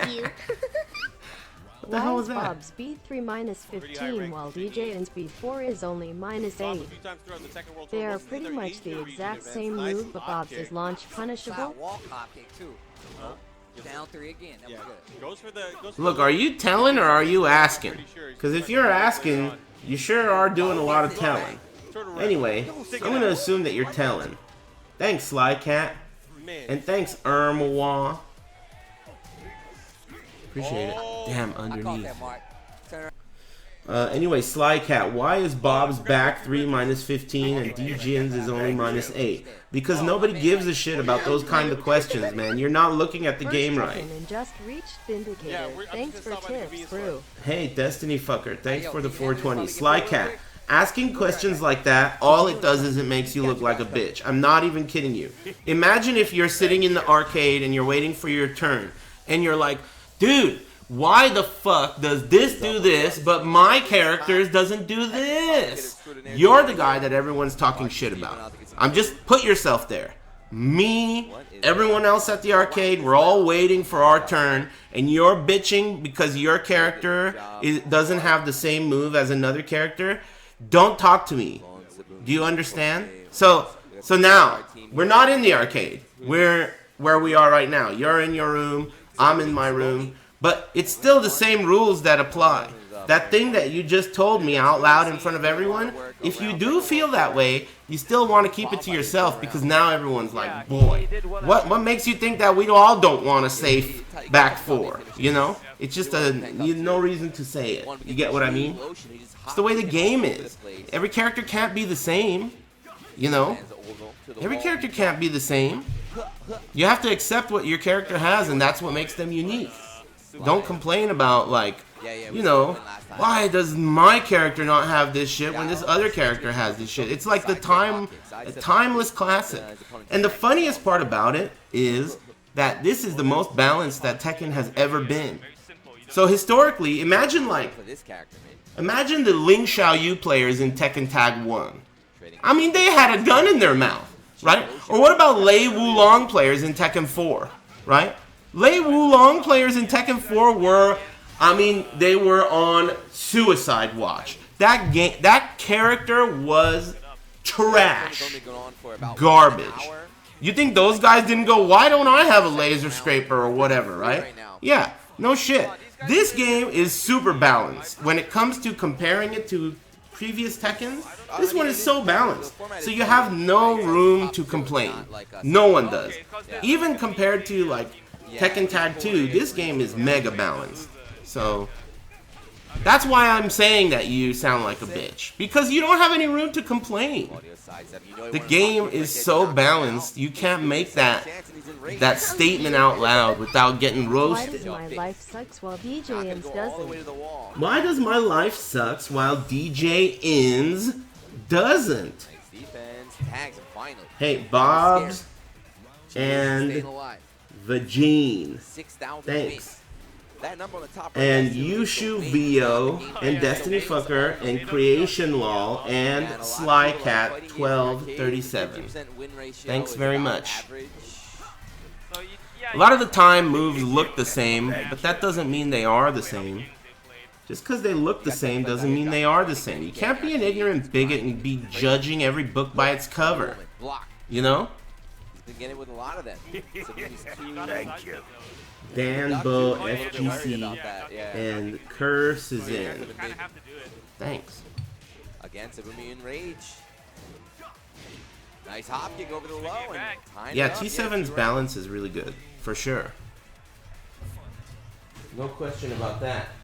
you. What the hell was that? Bob's B3 minus 15 while DJ's B4 is only minus 8. They are pretty much the exact same move, but Bob's is launch punishable. Down 3 again. That was good. Look, are you telling or are you asking? Because if you're asking, you sure are doing a lot of telling. Anyway, I'm going to assume that you're telling. Thanks, Sly Cat. And thanks, Irmawa. Appreciate it. Damn, underneath. Anyway, Sly Cat, why is Bob's back 3 minus 15 and DJ's is only minus 8? Because nobody gives a shit about those kind of questions, man. You're not looking at the game right. And just reached Vindicator. Thanks for tips, bro. Hey, Destiny Fucker, thanks for the 420. Sly Cat, asking questions like that, all it does is it makes you look like a bitch. I'm not even kidding you. Imagine if you're sitting in the arcade and you're waiting for your turn, and you're like, dude, why the fuck does this do this, but my character doesn't do this? You're the guy that everyone's talking shit about. I'm just, put yourself there. Me, everyone else at the arcade, we're all waiting for our turn, and you're bitching because your character doesn't have the same move as another character. Don't talk to me. Do you understand? So now, we're not in the arcade. We're where we are right now. You're in your room, I'm in my room. But it's still the same rules that apply. That thing that you just told me out loud in front of everyone, if you do feel that way, you still want to keep it to yourself because now everyone's like, boy, what makes you think that we all don't want a safe back 4, you know? It's just no reason to say it. You get what I mean? It's the way the game is. Every character can't be the same, you know? Every character can't be the same. You have to accept what your character has, and that's what makes them unique. Don't complain about, like, you know, why does my character not have this shit when this other character has this shit? It's like a timeless classic. And the funniest part about it is that this is the most balanced that Tekken has ever been. So historically, imagine the Ling Xiaoyu players in Tekken Tag 1. I mean, they had a gun in their mouth, right? Or what about Lei Wulong players in Tekken 4, right? Lei Wulong players in Tekken 4 were, I mean, they were on suicide watch. That character was trash. Garbage. You think those guys didn't go, why don't I have a laser scraper or whatever, right? Yeah, no shit. This game is super balanced. When it comes to comparing it to previous Tekkens, this one is so balanced. So you have no room to complain. No one does. Even compared to, like, Tekken Tag 2, this game is mega balanced. So that's why I'm saying that you sound like a bitch. Because you don't have any room to complain. The game is so balanced, you can't make that statement out loud without getting roasted. Why does my life sucks while DJ Ins doesn't? Why does my life sucks while DJ Ins doesn't? Hey, Bob's and Vagine. Thanks. And Yushu Vio and Destiny Fucker and Creation Law and Slycat 1237. Thanks very much. A lot of the time moves look the same, but that doesn't mean they are the same. Just because they look the same doesn't mean they are the same. You can't be an ignorant bigot and be judging every book by its cover. You know? Thank you. Danbo FGC and Curse is in. Thanks. Again, Subumian Rage. Nice hop kick over the low. Yeah, T7's balance is really good, for sure. No question about that.